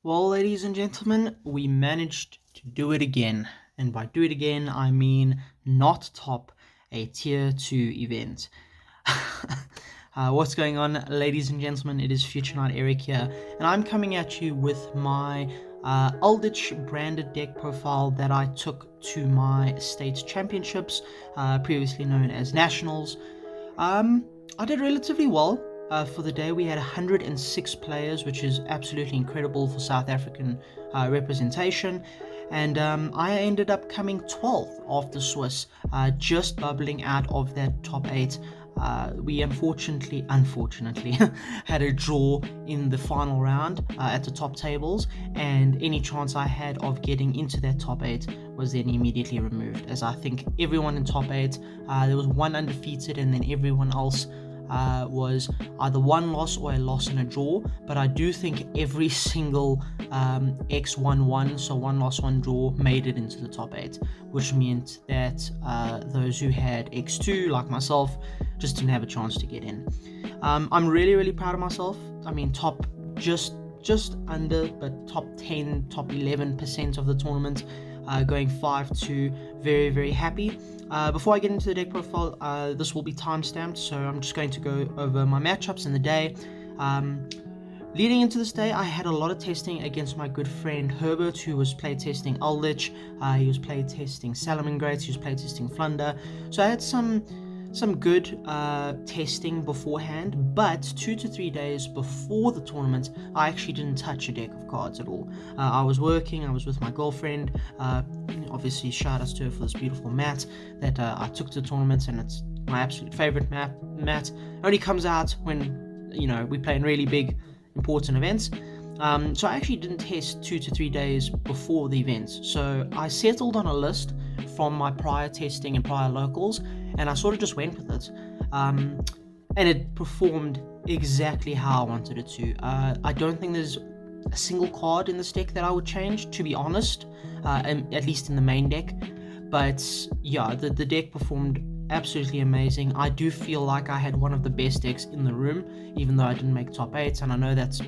Well, ladies and gentlemen, we managed to do it again. And by do it again, I mean not top a tier 2 event. What's going on, ladies and gentlemen? It is Future Knight Eric here, and I'm coming at you with my Eldlich branded deck profile that I took to my state championships, previously known as nationals. Um, I did relatively well. For the day, we had 106 players, which is absolutely incredible for South African representation. And I ended up coming 12th after Swiss, just bubbling out of that top 8. We unfortunately, had a draw in the final round at the top tables, and any chance I had of getting into that top 8 was then immediately removed. As I think everyone in top 8, there was one undefeated, and then everyone else was either one loss or a loss and a draw. But I do think every single X1-1, so one loss, one draw, made it into the top 8, which meant that those who had X2, like myself, just didn't have a chance to get in. I'm really proud of myself. I mean, top just under, but top 10, top 11% of the tournament, going 5-2. Very happy. Before I get into the deck profile, this will be time-stamped, so I'm just going to go over my matchups in the day. Leading into this day, I had a lot of testing against my good friend Herbert, who was playtesting Eldlich. He was playtesting Salamangreats, he was playtesting Flunder. So I had some good testing beforehand, but 2 to 3 days before the tournament, I actually didn't touch a deck of cards at all. I was working, I was with my girlfriend. Obviously, shout outs to her for this beautiful mat that I took to the tournament, and it's my absolute favorite mat. Only comes out when we play in really big, important events. So I actually didn't test 2 to 3 days before the events. So I settled on a list from my prior testing and prior locals, and I sort of just went with it. And it performed exactly how I wanted it to. I don't think there's a single card in this deck that I would change, to be honest, at least in the main deck. But yeah, the deck performed absolutely amazing. I do feel like I had one of the best decks in the room, even though I didn't make top 8, and I know that's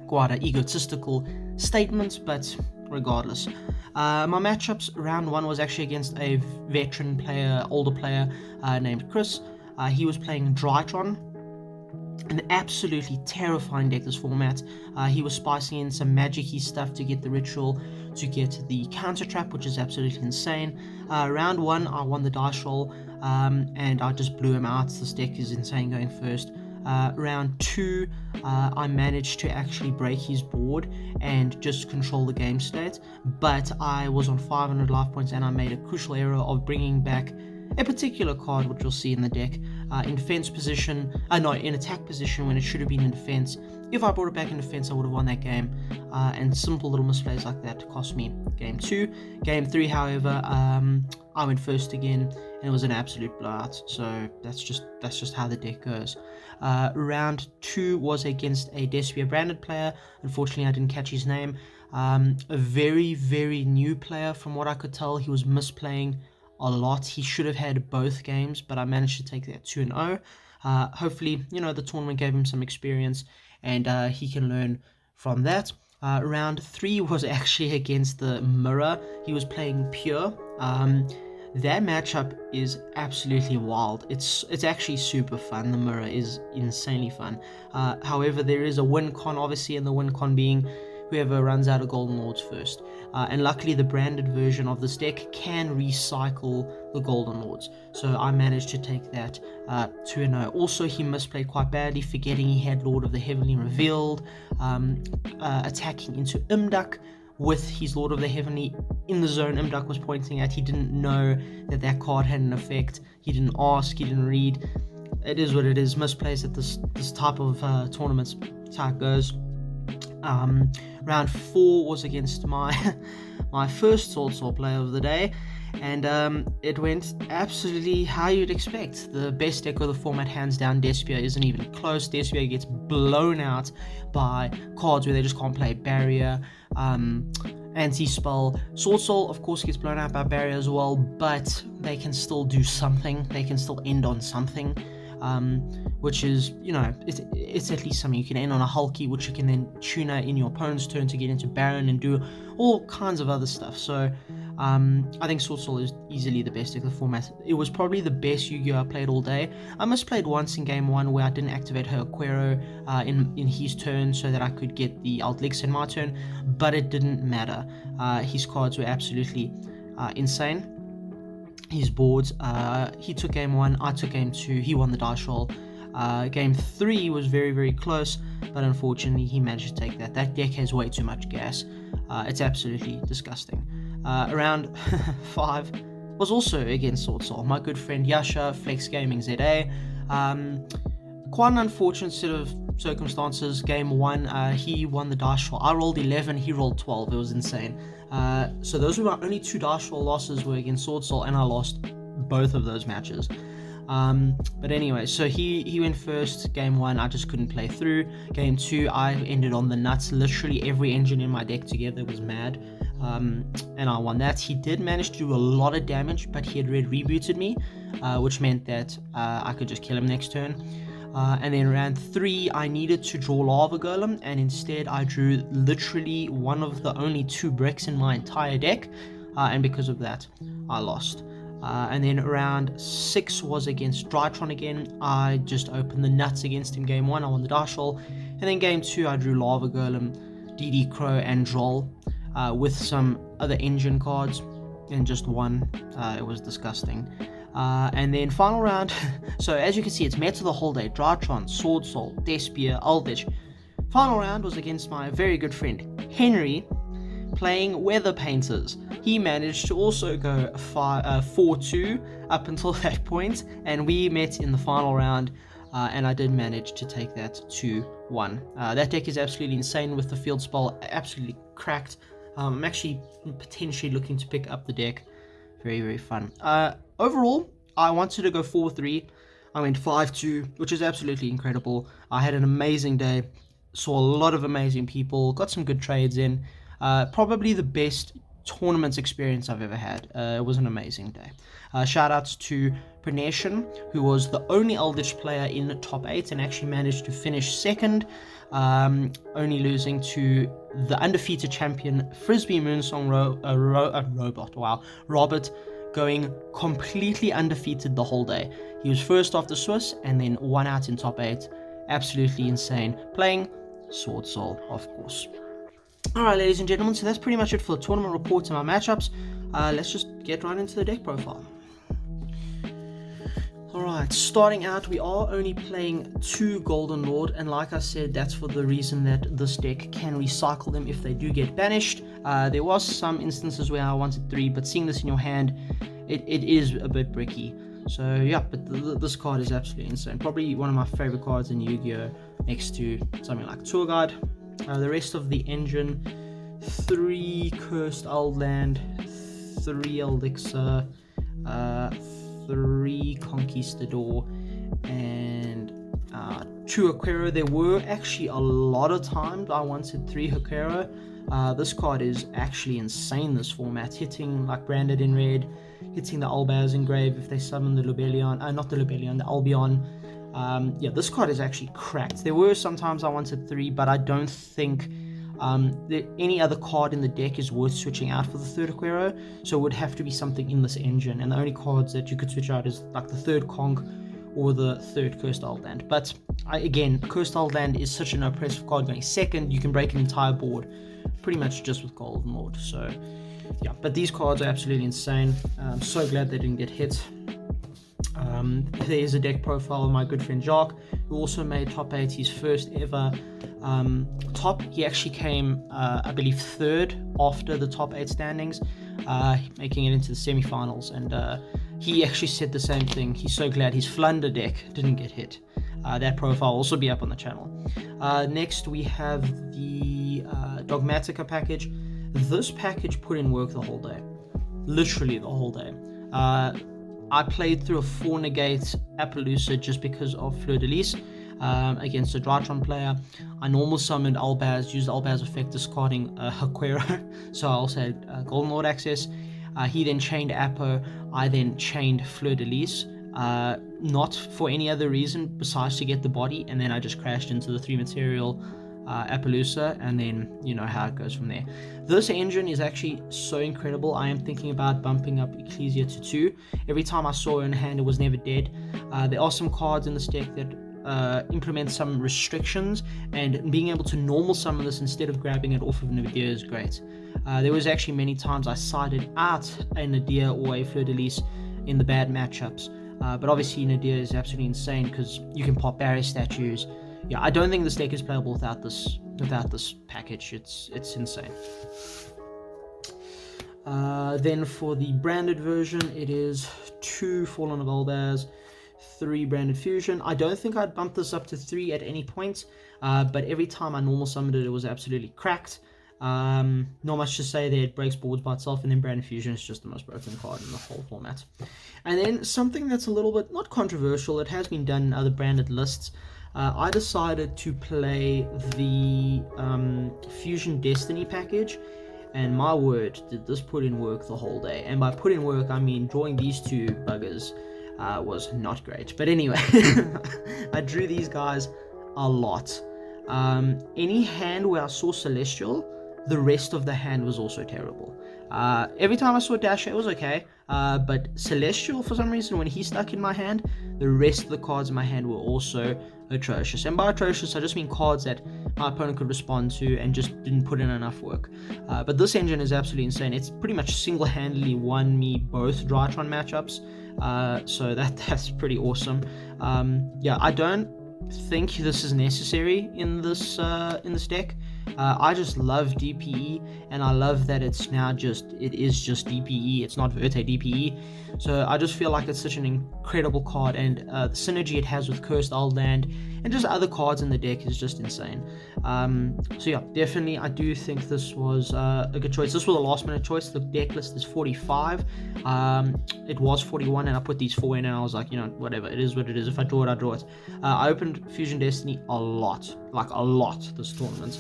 quite an egotistical statement, but regardless. My matchups, round 1 was actually against a veteran player, older player named Chris. He was playing Drytron, an absolutely terrifying deck this format. He was spicing in some magic-y stuff to get the ritual, to get the counter trap, which is absolutely insane. Round 1, I won the dice roll, and I just blew him out. This deck is insane going first. Round 2, I managed to actually break his board and just control the game state, but I was on 500 life points, and I made a crucial error of bringing back a particular card, which you'll see in the deck, in defense position, in attack position when it should have been in defense. If I brought it back in defense, I would have won that game, and simple little misplays like that cost me game 2. Game 3, however, I went first again, and it was an absolute blowout, so that's just how the deck goes. Round 2 was against a Despia branded player. Unfortunately, I didn't catch his name. A very new player, from what I could tell. He was misplaying a lot. He should have had both games, but I managed to take that 2-0. Hopefully, the tournament gave him some experience, and he can learn from that. Round 3 was actually against the Mirror. He was playing Pure. That matchup is absolutely wild. It's actually super fun. The Mirror is insanely fun. However, there is a win con, obviously, and the win con being whoever runs out of Golden Lords first. And luckily, the branded version of this deck can recycle the Golden Lords. So I managed to take that 2-0. Also, he misplayed quite badly, forgetting he had Lord of the Heavenly revealed, attacking into Imdak with his Lord of the Heavenly in the zone Imdak was pointing at. He didn't know that card had an effect. He didn't ask, he didn't read. It is what it is. Misplays at this type of tournaments. That's how it goes. Round 4 was against my first Sword Soul player of the day, and it went absolutely how you'd expect. The best deck of the format, hands down. Despia isn't even close. Despia gets blown out by cards where they just can't play Barrier, Anti-Spell. Sword Soul, of course, gets blown out by Barrier as well, but they can still do something. They can still end on something. which is, it's at least something. You can end on a Hulky, which you can then tuner in your opponent's turn to get into Baron and do all kinds of other stuff. So I think Sword Soul is easily the best deck of the format. It was probably the best Yu-Gi-Oh! I played all day. I misplayed once in game 1 where I didn't activate her Aquero in his turn so that I could get the Eldlich in my turn, but it didn't matter. His cards were absolutely insane. His boards, he took game 1, I took game 2, he won the dice roll. Game 3 was very, very close, but unfortunately he managed to take that. That deck has way too much gas. It's absolutely disgusting. Round 5 was also against Sword Soul. My good friend Yasha, Flex Gaming ZA. Quite an unfortunate set of circumstances. Game 1, he won the dice roll. I rolled 11, he rolled 12. It was insane. So those were my only 2 dice roll losses were against Sword Soul, and I lost both of those matches. But anyway, so he went first. Game 1, I just couldn't play through. Game 2, I ended on the nuts. Literally every engine in my deck together was mad. And I won that. He did manage to do a lot of damage, but he had red rebooted me, which meant that I could just kill him next turn. And then round 3, I needed to draw Lava Golem, and instead I drew literally one of the only 2 bricks in my entire deck, and because of that, I lost. And then round 6 was against Drytron again. I just opened the nuts against him. Game 1, I won the dice roll, and then game 2, I drew Lava Golem, DD Crow, and Droll, with some other engine cards, and just won. It was disgusting. And then final round, so as you can see, it's Meta the whole day. Drytron, Sword Soul, Despia, Eldlich. Final round was against my very good friend Henry, playing Weather Painters. He managed to also go 4-2 up until that point, and we met in the final round, and I did manage to take that 2-1. That deck is absolutely insane with the field spell, absolutely cracked. I'm actually potentially looking to pick up the deck. Very, very fun. Overall, I wanted to go 4-3. I went 5-2, which is absolutely incredible. I had an amazing day. Saw a lot of amazing people. Got some good trades in. Probably the best tournament experience I've ever had. It was an amazing day. Shout outs to Prenation, who was the only Eldritch player in the top 8 and actually managed to finish second, only losing to the undefeated champion Frisbee Moonsong Robot. Wow, Robert, going completely undefeated the whole day. He was first off the Swiss and then won out in top 8. Absolutely insane. Playing Sword Soul, of course. Alright, ladies and gentlemen, so that's pretty much it for the tournament report and my matchups. Let's just get right into the deck profile. Alright, starting out, we are only playing 2 Golden Lord, and like I said, that's for the reason that this deck can recycle them if they do get banished. There was some instances where I wanted 3, but seeing this in your hand, it is a bit bricky. So yeah, but this card is absolutely insane. Probably one of my favorite cards in Yu-Gi-Oh! Next to something like Tour Guide. The rest of the engine, 3 Cursed Old Land, 3 Elixir, 3 Conquistador, and 2 Aquero. There were actually a lot of times I wanted 3 Aquero. This card is actually insane, this format, hitting like branded in red, hitting the Albaz Engrave if they summon the Lubellion, not the Lubellion, the Albion. Yeah, this card is actually cracked. There were sometimes I wanted 3, but I don't think that any other card in the deck is worth switching out for the 3rd Aquero, so it would have to be something in this engine, and the only cards that you could switch out is like the 3rd Conch or the 3rd Cursed Old Land. But again, Cursed Old Land is such an oppressive card going 2nd, you can break an entire board pretty much just with Golden Lord. So yeah, but these cards are absolutely insane. I'm so glad they didn't get hit. There is a deck profile of my good friend Jacques, who also made top 8, his first ever top. He actually came, I believe, 3rd after the top 8 standings, making it into the semi-finals, and he actually said the same thing. He's so glad his Flunder deck didn't get hit. That profile will also be up on the channel. Next we have the Dogmatika package. This package put in work the whole day, literally the whole day. I played through a 4 negate Appaloosa just because of Fleur de Lis against a Drytron player. I normal summoned Albaz, used Albaz effect discarding Aquero, so I also had Golden Lord access. He then chained Appo, I then chained Fleur de Lis, not for any other reason besides to get the body, and then I just crashed into the 3 material Appaloosa, and then you know how it goes from there. This engine is actually so incredible. I am thinking about bumping up Ecclesia to 2. Every time I saw her in hand, it was never dead. There are some cards in this deck that implement some restrictions, and being able to normal summon this instead of grabbing it off of Nadir is great. There was actually many times I sided out a Nadir or a Fleur-de-Lis in the bad matchups, but obviously Nadir is absolutely insane because you can pop barrier statues. Yeah, I don't think this deck is playable without this package. It's insane. Then for the branded version, it is 2 Fallen of Elbaz, 3 branded fusion. I don't think I'd bump this up to 3 at any point, but every time I normal summoned it, it was absolutely cracked. Not much to say there. It breaks boards by itself, and then branded fusion is just the most broken card in the whole format. And then something that's a little bit not controversial, it has been done in other branded lists. I decided to play the Fusion Destiny package, and my word, did this put in work the whole day. And by put in work, I mean drawing these 2 buggers was not great. But anyway, I drew these guys a lot. Any hand where I saw Celestial, the rest of the hand was also terrible. Every time I saw Dasher, it was okay, but Celestial, for some reason, when he stuck in my hand, the rest of the cards in my hand were also atrocious. And by atrocious, I just mean cards that my opponent could respond to and just didn't put in enough work. But this engine is absolutely insane. It's pretty much single-handedly won me both Drytron matchups, so that's pretty awesome. Yeah, I don't think this is necessary in this deck. I just love DPE, and I love that it is just DPE. It's not Verte DPE. So I just feel like it's such an incredible card, and the synergy it has with Cursed Oldland and just other cards in the deck is just insane. So yeah, definitely I do think this was a good choice. This was a last minute choice. The deck list is 45. It was 41, and I put these 4 in, and I was like, you know, whatever, it is what it is. If I draw it, I draw it. I opened Fusion Destiny a lot this tournament.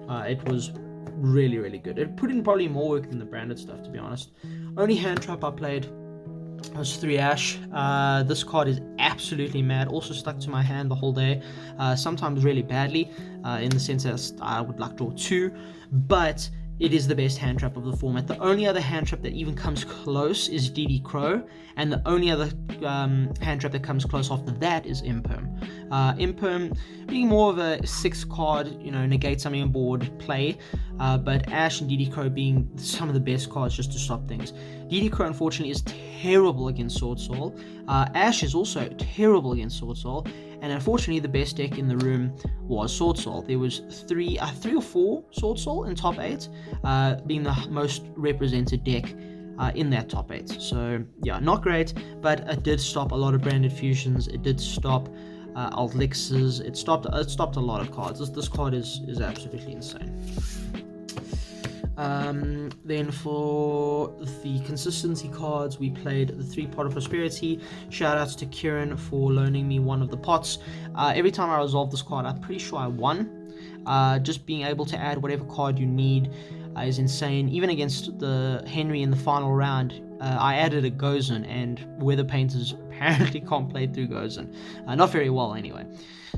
It was really, really good. It put in probably more work than the branded stuff, to be honest. Only hand trap I played was 3 Ash. This card is absolutely mad. Also stuck to my hand the whole day. Sometimes really badly, in the sense that I would like draw 2, but it is the best hand trap of the format. The only other hand trap that even comes close is D.D. Crow, and the only other hand trap that comes close after that is Imperm. Imperm being more of a 6 card, you know, negate something on board play, but Ash and D.D. Crow being some of the best cards just to stop things. D.D. Crow unfortunately is terrible against Sword Soul. Ash is also terrible against Sword Soul, and unfortunately the best deck in the room was Sword Soul. There was 3 or 4 Sword Soul in top 8, being the most represented deck in that top 8. So yeah, not great, but it did stop a lot of branded fusions. It did stop Eldlichs. It stopped a lot of cards. This card is absolutely insane. Then for the consistency cards, we played the 3 Pot of Prosperity. Shout outs to Kieran for loaning me one of the pots. Every time I resolved this card, I'm pretty sure I won. Just being able to add whatever card you need is insane. Even against the Henry in the final round, I added a Gozen, and Weather Painters apparently can't play through Gozen. Not very well anyway.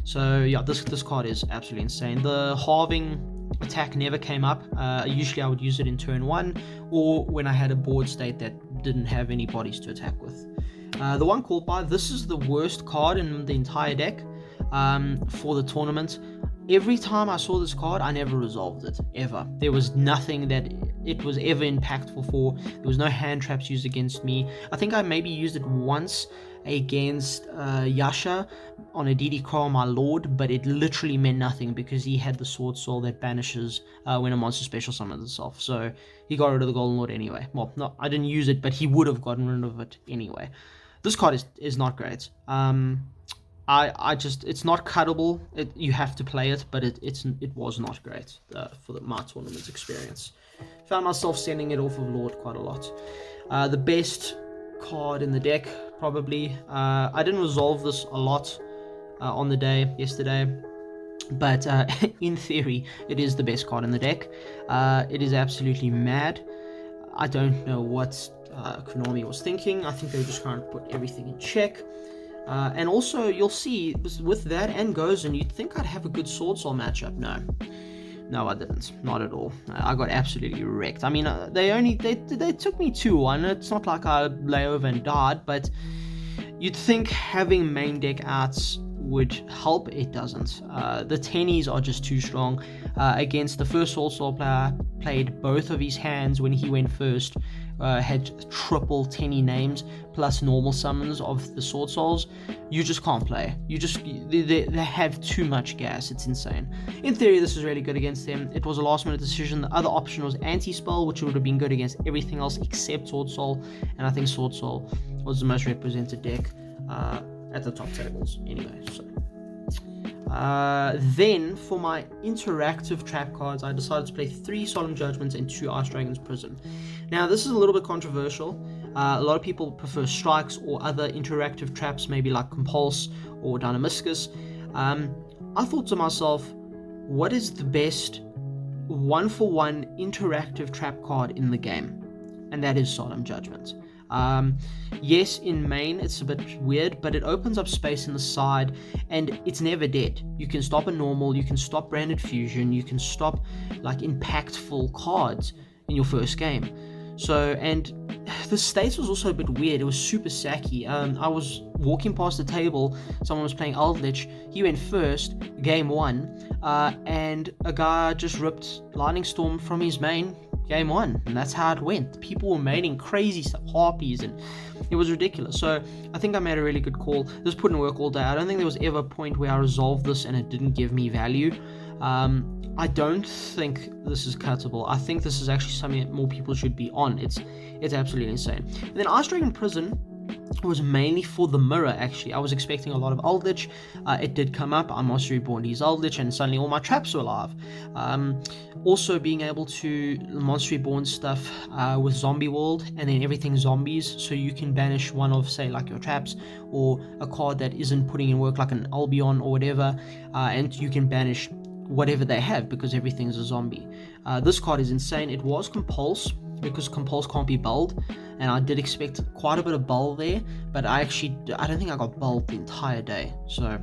So yeah, this card is absolutely insane. The halving attack never came up. Usually I would use it in turn 1, or when I had a board state that didn't have any bodies to attack with. The one called by, this is the worst card in the entire deck for the tournament. Every time I saw this card, I never resolved it, ever. There was nothing that it was ever impactful for. There was no hand traps used against me. I think I maybe used it once against Yasha on a D.D. Crow on my Lord, but it literally meant nothing because he had the Sword Soul that banishes when a monster special summons itself. So he got rid of the Golden Lord anyway. Well, no, I didn't use it, but he would have gotten rid of it anyway. This card is not great. I just, it's not cuttable. You have to play it, but it was not great for my tournament experience. Found myself sending it off of Lord quite a lot. The best card in the deck, probably. I didn't resolve this a lot on the day yesterday, but in theory, it is the best card in the deck. It is absolutely mad. I don't know what Konami was thinking. I think they were just trying to put everything in check. And also, you'll see, with that and Gozen, you'd think I'd have a good Sword Soul matchup. No, I didn't. Not at all. I got absolutely wrecked. I mean, they took me 2-1. It's not like I lay over and died, but you'd think having main deck outs would help. It doesn't. The tennies are just too strong. Against the first Sword Soul player, played both of his hands when he went first. Had triple tenny names plus normal summons of the Sword Souls. You just can't play. They have too much gas. It's insane. In theory, this is really good against them. It was a last minute decision. The other option was anti-spell, which would have been good against everything else except Sword Soul, and I think Sword Soul was the most represented deck at the top tables anyway. So then for my interactive trap cards, I decided to play 3 Solemn Judgments and 2 Ice Dragon's Prison. Now this is a little bit controversial. A lot of people prefer strikes or other interactive traps, maybe like Compulse or Dynamiscus. I thought to myself, what is the best 1-for-1 interactive trap card in the game? And that is Solemn Judgment. Yes, in main it's a bit weird, but it opens up space in the side and it's never dead. You can stop a normal, you can stop branded fusion, you can stop like impactful cards in your first game. So, and the stats was also a bit weird. It was super sacky. I was walking past the table, someone was playing Eldlich, he went first, game 1, and a guy just ripped Lightning Storm from his main, game 1, and that's how it went. People were maining crazy stuff, harpies, and it was ridiculous. So I think I made a really good call. This put in work all day. I don't think there was ever a point where I resolved this and it didn't give me value. I don't think this is cuttable. I think this is actually something that more people should be on. It's absolutely insane. And then Ice Dragon Prison was mainly for the mirror, actually. I was expecting a lot of Eldlich. It did come up. I Monster Reborn his Eldlich, and suddenly all my traps were live. Also being able to Monster Reborn stuff with Zombie World, and then everything zombies, so you can banish one of, say, like your traps, or a card that isn't putting in work, like an Albion or whatever, and you can banish whatever they have because everything's a zombie. This card is insane. It was Compulse, because Compulse can't be bulled, and I did expect quite a bit of bull there, but I don't think I got bulled the entire day. So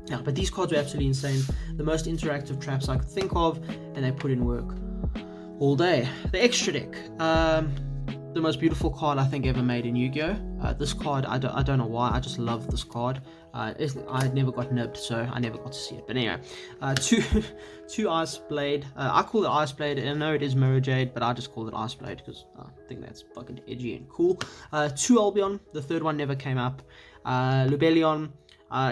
yeah, but these cards were absolutely insane. The most interactive traps I could think of, and they put in work all day. The extra deck, the most beautiful card I think ever made in Yu-Gi-Oh! This card, I don't know why, I just love this card. I never got nibbed, so I never got to see it. But anyway, two Ice Blade. I call it Ice Blade. I know it is Mirror Jade, but I just call it Ice Blade because I think that's fucking edgy and cool. 2 Albion. The third one never came up. Lubellion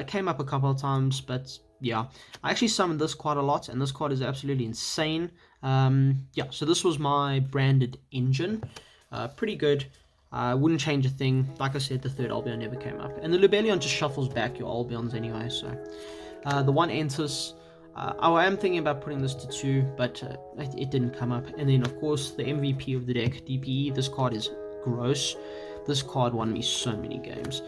came up a couple of times, but yeah, I actually summoned this quite a lot, and this card is absolutely insane. Yeah, so this was my branded engine. Pretty good. Wouldn't change a thing. Like I said, the third Albion never came up. And the Lubellion just shuffles back your Albions anyway, so. The one Entus, I am thinking about putting this to 2, but it didn't come up. And then, of course, the MVP of the deck, DPE. This card is gross. This card won me so many games.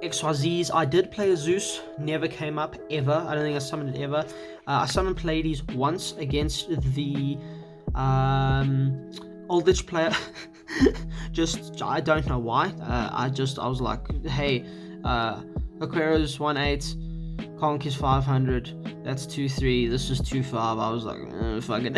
XYZs, I did play a Zeus, never came up, ever. I don't think I summoned it ever. I summoned Pleiades once against the Eldlich player. Just, I don't know why. I was like, hey, Aquarius 1-8, Conk is 500, that's 2-3, this is 2-5. I was like, fuck it.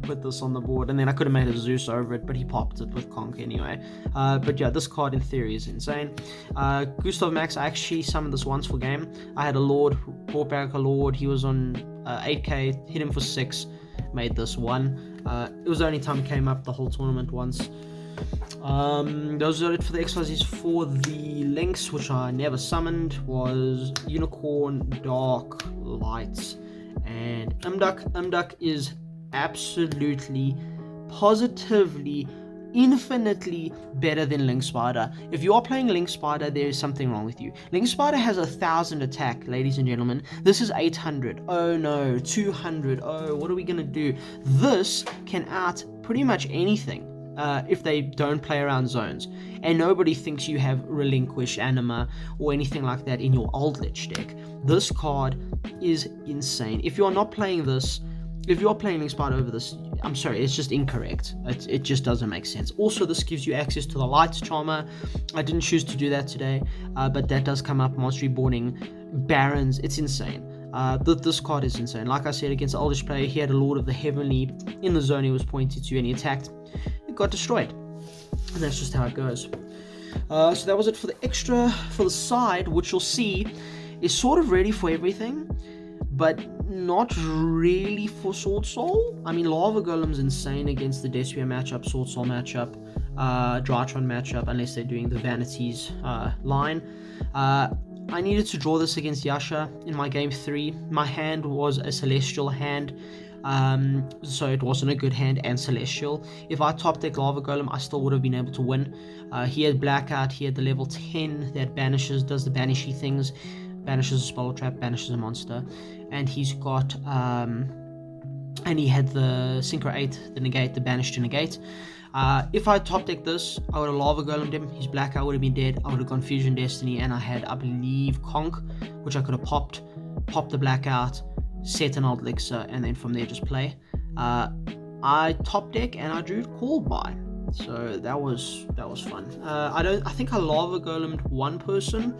Put this on the board, and then I could have made a Zeus over it, but he popped it with Conk anyway. But yeah, this card in theory is insane. Gustav Max, I actually summoned this once for game. I had a Lord, brought back a Lord, he was on 8k, hit him for 6, made this 1. It was the only time it came up the whole tournament once. Those are it for the XYZs. For the links, which I never summoned, was Unicorn, Dark, Light, and Umduck. Umduck is absolutely, positively, infinitely better than Link Spider. If you are playing Link Spider, there is something wrong with you. Link Spider has 1,000 attack, ladies and gentlemen. This is 800. Oh no, 200. Oh, what are we gonna do? This can out pretty much anything. If they don't play around zones, and nobody thinks you have Relinquish, Anima, or anything like that in your Eldlich deck. This card is insane. If you are not playing this, if you are playing Link Spider over this, I'm sorry, it's just incorrect. It just doesn't make sense. Also, this gives you access to the Lights Charmer. I didn't choose to do that today, but that does come up. Monster Reborning, Barons, it's insane. This card is insane. Like I said, against the Eldlich player, he had a Lord of the Heavenly in the zone he was pointed to, and he attacked. It got destroyed. And that's just how it goes. So that was it for the extra. For the side, which you'll see is sort of ready for everything, but not really for Sword Soul. I mean, Lava Golem's insane against the Despia matchup, Sword Soul matchup, Drytron matchup, unless they're doing the Vanities line. I needed to draw this against Yasha in my game 3. My hand was a Celestial hand, so it wasn't a good hand and Celestial. If I top deck Lava Golem, I still would have been able to win. He had Blackout, he had the level 10 that banishes, does the banishy things, banishes a spell trap, banishes a monster, and he's got, and he had the Synchro 8, the negate, the banish to negate. If I top deck this, I would have Lava Golemed him, his Blackout would have been dead, I would have gone Fusion Destiny, and I had, I believe, Conk, which I could have popped the Blackout, set an Old Elixir, and then from there just play. I top deck and I drew Called By, so that was fun. I think I Lava Golemed one person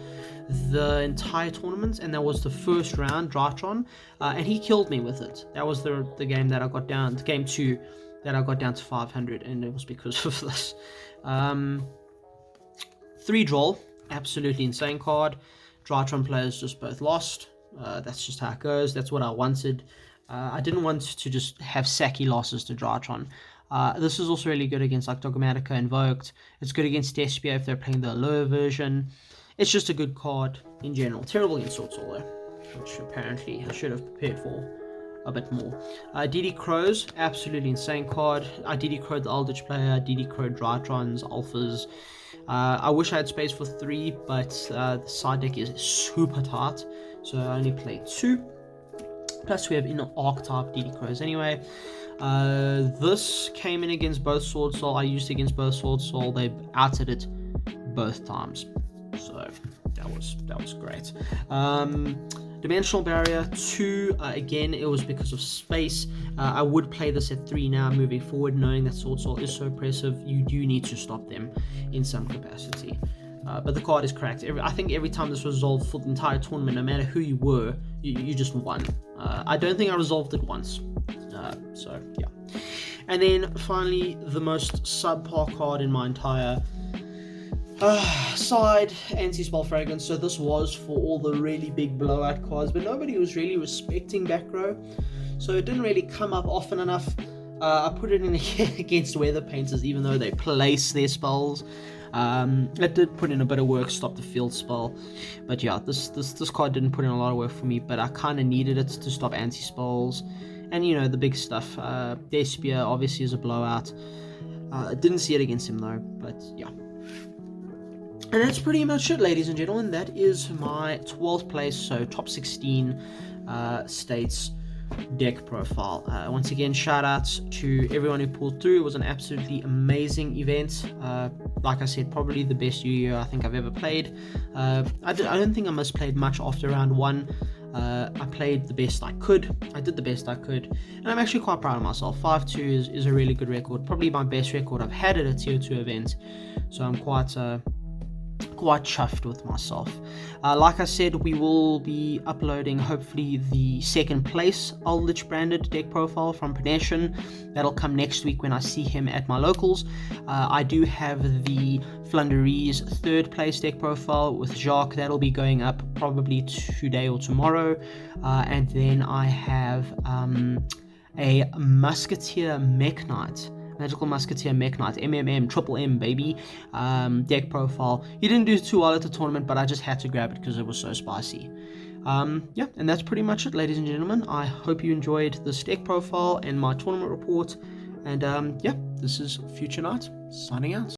the entire tournament, and that was the first round, Drytron, and he killed me with it. That was the game that I got down, game 2, that I got down to 500, and it was because of this. 3 draw, absolutely insane card. Drytron players just both lost. That's just how it goes. That's what I wanted. I didn't want to just have sacky losses to Drytron. This is also really good against like Dogmatika Invoked. It's good against Despia if they're playing the lower version. It's just a good card in general. Terrible against Sword Soul though, which apparently I should have prepared for a bit more. DD Crows, absolutely insane card. I DD Crowed the Eldlich player, DD Crowed Drytrons, Alphas. I wish I had space for 3, but the side deck is super tight, so I only played 2. Plus we have inner Archetype DD Crows anyway. This came in against both Sword Soul. I used it against both Sword Soul. They outed it both times, so that was great. Dimensional Barrier 2, again, it was because of space. I would play this at 3 now moving forward, knowing that Sword Soul is so oppressive. You do need to stop them in some capacity. But the card is cracked. I think every time this was resolved for the entire tournament, no matter who you were, you just won. I don't think I resolved it once. So, yeah. And then, finally, the most subpar card in my entire side, Anti-Spell Fragrance. So this was for all the really big blowout cards, but nobody was really respecting back row, so it didn't really come up often enough. I put it in against Weather Painters, even though they place their spells. It did put in a bit of work, stop the field spell, but yeah, this card didn't put in a lot of work for me, but I kind of needed it to stop anti-spells, and you know, the big stuff. Despia obviously is a blowout. Didn't see it against him though, but yeah. And that's pretty much it, ladies and gentlemen. That is my 12th place, so top 16 states deck profile. Once again, shout outs to everyone who pulled through. It was an absolutely amazing event. Like I said, probably the best Yu-Gi-Oh! I think I've ever played. I don't think I misplayed much after round 1. I played the best I could. I did the best I could, and I'm actually quite proud of myself. 5-2 is a really good record, probably my best record I've had at a tier 2 event, so I'm quite chuffed with myself. Like I said, we will be uploading hopefully the second place Eldlich branded deck profile from Pernation. That'll come next week when I see him at my locals. I do have the Flunderies third place deck profile with Jacques. That'll be going up probably today or tomorrow. And then I have a Musketeer Mech Knight, Magical Musketeer Mech Knight, Triple M, baby, deck profile. He didn't do too well at the tournament, but I just had to grab it because it was so spicy. Yeah, and that's pretty much it, ladies and gentlemen. I hope you enjoyed this deck profile and my tournament report. And yeah, this is Future Knight, signing out.